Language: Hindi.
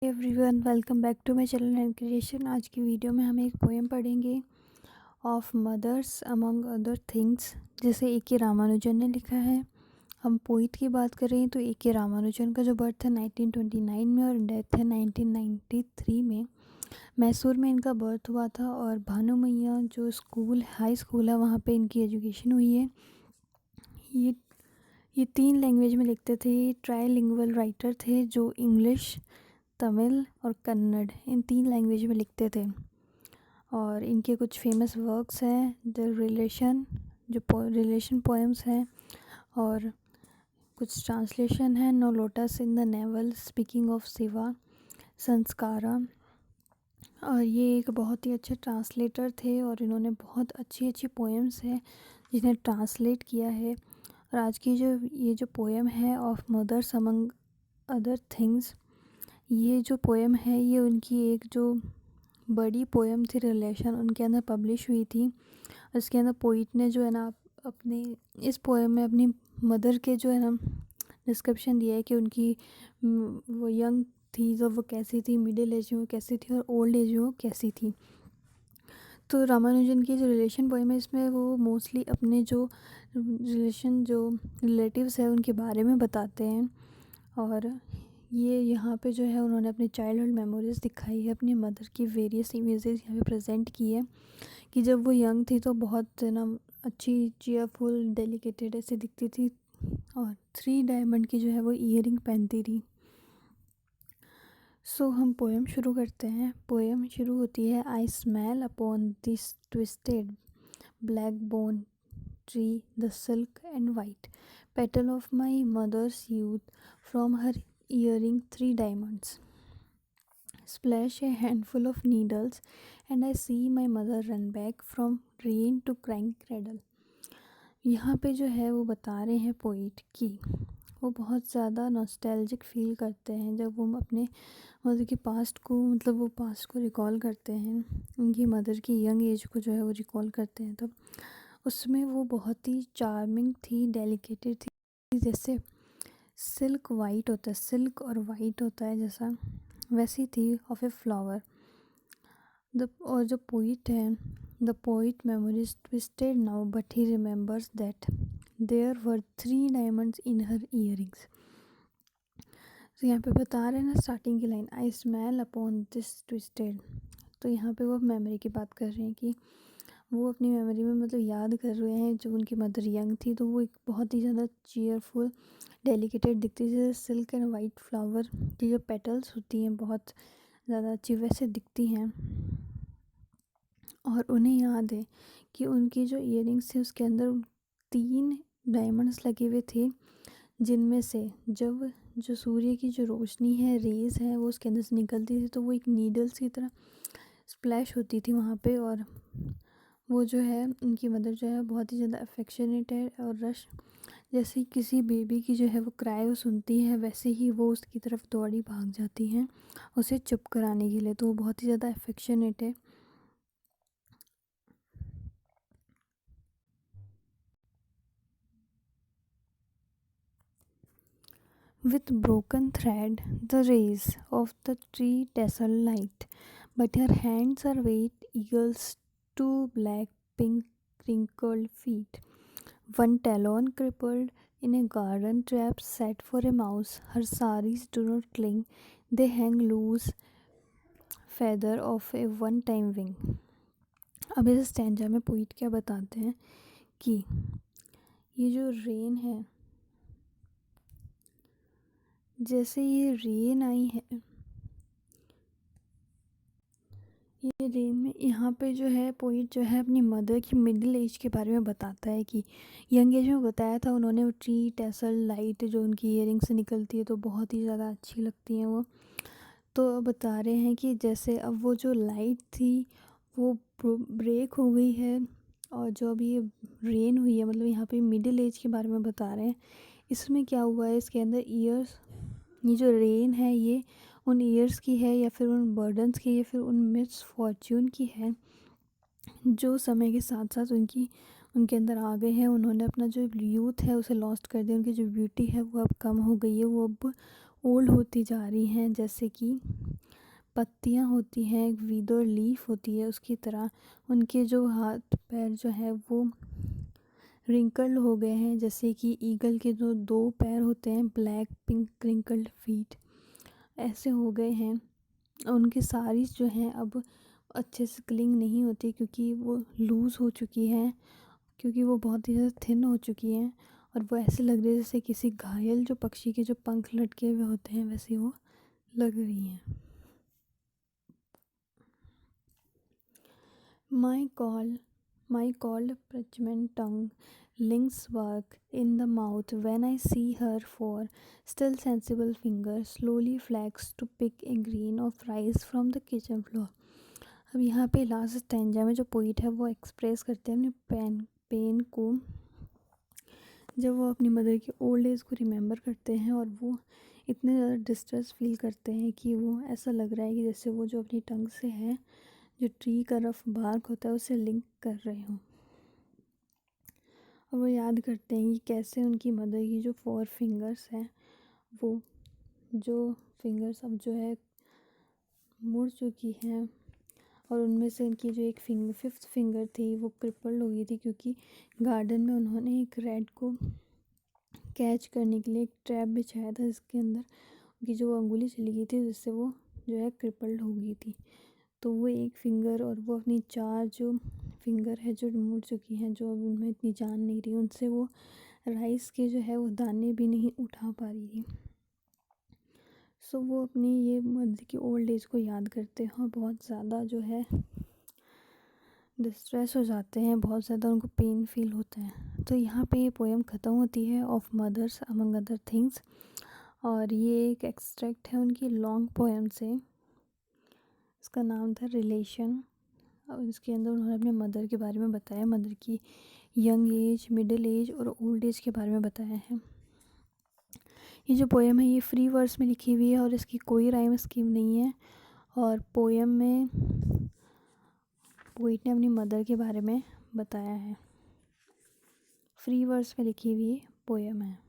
Everyone welcome back to my channel and creation. आज की वीडियो में हम एक पोएम पढ़ेंगे of mothers among other things, जिसे ए के रामानुजन ने लिखा है। हम पोइट की बात करें तो ए के रामानुजन का जो बर्थ है 1929 में और डेथ है 1993 में। मैसूर में इनका बर्थ हुआ था और भानु मैया जो हाई स्कूल है वहाँ पे इनकी एजुकेशन हुई है। ये ये 3 लैंग्वेज में लिखते थे। ट्राइलिंगुअल राइटर थे जो इंग्लिश, तमिल और कन्नड़ इन 3 लैंग्वेज में लिखते थे। और इनके कुछ फेमस वर्क्स हैं द रिलेशन, जो रिलेशन पोएम्स हैं, और कुछ ट्रांसलेशन है no lotus in the navel, speaking of Shiva, Samskara. और ये एक बहुत ही अच्छे ट्रांसलेटर थे और इन्होंने बहुत अच्छी अच्छी पोएम्स हैं जिन्हें ट्रांसलेट किया है। और आज की जो पोएम है of mothers among other things, ये जो पोएम है ये उनकी एक जो बड़ी पोएम थी रिलेशन, उनके अंदर पब्लिश हुई थी। इसके अंदर पोइट ने जो है ना अपने इस पोएम में अपनी मदर के जो है ना डिस्क्रिप्शन दिया है कि उनकी वो यंग थी जब वो कैसी थी, मिडिल एज में वो कैसी थी और ओल्ड एज में वो कैसी थी। तो रामानुजन की जो रिलेशन पोएम है इसमें वो मोस्टली अपने जो रिलेटिव्स है उनके बारे में बताते हैं। और ये यहाँ पे जो है उन्होंने अपनी चाइल्डहुड मेमोरीज़ दिखाई है, अपनी मदर की वेरियस इमेजेस यहाँ पे प्रेजेंट की है कि जब वो यंग थी तो बहुत ना अच्छी, चीयरफुल, डेलिकेटेड ऐसी दिखती थी और 3 डायमंड की जो है वो ईयरिंग पहनती थी। सो हम पोएम शुरू करते हैं। पोएम शुरू होती है आई smell upon this twisted black bone tree the silk and white petal of my mother's youth, from her earring 3 diamonds. Splash a handful of needles, and I see my mother run back from rain to crank cradle. यहाँ पे जो है वो बता रहे हैं पोइट कि वो बहुत ज़्यादा नॉस्टैल्जिक फील करते हैं जब वो अपने मदर के पास्ट को, मतलब वो पास्ट को रिकॉल करते हैं, उनकी मदर की यंग एज को जो है वो रिकॉल करते हैं। तब उसमें वो बहुत ही चार्मिंग थी, डेलिकेटेड थी, जैसे सिल्क वाइट होता है, सिल्क और वाइट होता है जैसा, वैसी थी ऑफ ए फ्लावर। और जो पोइट है, the poet memories twisted now but he remembers that there were 3 diamonds in her earrings. तो यहाँ पे बता रहे हैं ना स्टार्टिंग की line I smell upon this twisted, तो यहाँ पे वो मेमोरी की बात कर रहे हैं कि वो अपनी मेमोरी में मतलब याद कर रहे हैं जब उनकी मदर यंग थी तो वो एक बहुत ही ज़्यादा चीयरफुल, डेलिकेटेड दिखती थी, जैसे सिल्क एंड वाइट फ्लावर की जो पेटल्स होती हैं बहुत ज़्यादा अच्छी वैसे दिखती हैं। और उन्हें याद है कि उनकी जो ईयरिंग्स थी उसके अंदर 3 डायमंड्स लगे हुए थे, जिनमें से जब जो सूर्य की जो रोशनी है, रेज़ है, वो उसके अंदर से निकलती थी तो वो एक नीडल्स की तरह स्प्लैश होती थी वहाँ पे। और वो जो है उनकी मदर जो है बहुत ही ज़्यादा अफेक्शनेट है और रश, जैसे किसी बेबी की जो है वो क्राई वो सुनती है वैसे ही वो उसकी तरफ दौड़ी भाग जाती हैं उसे चुप कराने के लिए। तो वो बहुत ही ज़्यादा अफेक्शनेट है। With broken thread, the rays of the tree tassel light, but her hands are weight eagles, 2 black pink crinkled feet. One talon crippled in a garden trap set for a mouse. Her saris do not cling, they hang loose, feather of a one-time wing. अब इस स्टैंजा में पोइट क्या बताते हैं कि ये जो रेन है, जैसे ये रेन आई है, ये रेन में यहाँ पे जो है पोइट जो है अपनी मदर की मिडिल एज के बारे में बताता है कि यंग एज में बताया था उन्होंने वो ट्री टैसल लाइट जो उनकी ईयरिंग से निकलती है तो बहुत ही ज़्यादा अच्छी लगती हैं वो। तो बता रहे हैं कि जैसे अब वो जो लाइट थी वो ब्रेक हो गई है और जो अभी ये रेन हुई है, मतलब यहाँ पे मिडिल एज के बारे में बता रहे हैं। इसमें क्या हुआ है, इसके अंदर ईयर्स, ये जो रेन है ये उन ईयर्स की है या फिर उन बर्डन्स की या फिर उन मिसफॉर्च्यून की है जो समय के साथ साथ उनके अंदर आ गए हैं। उन्होंने अपना जो यूथ है उसे लॉस्ट कर दिया, उनकी जो ब्यूटी है वो अब कम हो गई है, वो अब ओल्ड होती जा रही हैं, जैसे कि पत्तियां होती हैं, एक विदर लीफ होती है, उसकी तरह उनके जो हाथ पैर जो है वो रिंकल्ड हो गए हैं, जैसे कि ईगल के जो 2 पैर होते हैं, ब्लैक पिंक रिंकल्ड फीट, ऐसे हो गए हैं। उनकी साड़ीज़ जो हैं अब अच्छे से क्लिंग नहीं होती, क्योंकि वो लूज़ हो चुकी हैं, क्योंकि वो बहुत ही ज़्यादा थिन हो चुकी हैं, और वो ऐसे लग रही है जैसे किसी घायल जो पक्षी के जो पंख लटके हुए होते हैं वैसे वो लग रही हैं। My cold parchment tongue links work in the mouth when I see her four still sensible fingers slowly flex to pick a grain of rice from the kitchen floor. अब यहाँ पे लास्ट स्टैंजा में जो पोइट है वो एक्सप्रेस करते हैं अपने पेन को, जब वो अपनी मदर की ओल्ड एज को रिमेंबर करते हैं और वो इतने ज़्यादा डिस्ट्रेस फील करते हैं कि वो ऐसा लग रहा है कि जैसे वो जो अपनी टंग से है, जो ट्री का रफ बार्क होता है उसे लिंक कर रहे हों। और वो याद करते हैं कि कैसे उनकी मदर की जो 4 फिंगर्स हैं, वो जो फिंगर्स अब जो है मुड़ चुकी हैं, और उनमें से इनकी जो एक 5th फिंगर थी वो क्रिपल्ड हो गई थी, क्योंकि गार्डन में उन्होंने एक रैट को कैच करने के लिए एक ट्रैप बिछाया था, जिसके अंदर उनकी जो अंगुली चली गई थी, जिससे वो जो है क्रिपल्ड हो गई थी। तो वो एक फिंगर और वो अपनी 4 जो फिंगर है जो मुड़ चुकी हैं, जो अब उनमें इतनी जान नहीं रही, उनसे वो राइस के जो है वो दाने भी नहीं उठा पा रही थी। सो वो अपनी ये मदर की ओल्ड एज को याद करते हैं और बहुत ज़्यादा जो है डिस्ट्रेस हो जाते हैं, बहुत ज़्यादा उनको पेन फील होता है। तो यहाँ पे ये पोएम ख़त्म होती है of mothers among other things, और ये एक एक्सट्रैक्ट है उनकी लॉन्ग पोएम से। इसका नाम था रिलेशन, और इसके अंदर उन्होंने अपने मदर के बारे में बताया, मदर की यंग एज, मिडिल एज और ओल्ड एज के बारे में बताया है। ये जो पोएम है ये फ्री वर्स में लिखी हुई है और इसकी कोई राइम स्कीम नहीं है, और पोएम में पोइट ने अपनी मदर के बारे में बताया है। फ्री वर्स में लिखी हुई पोएम है।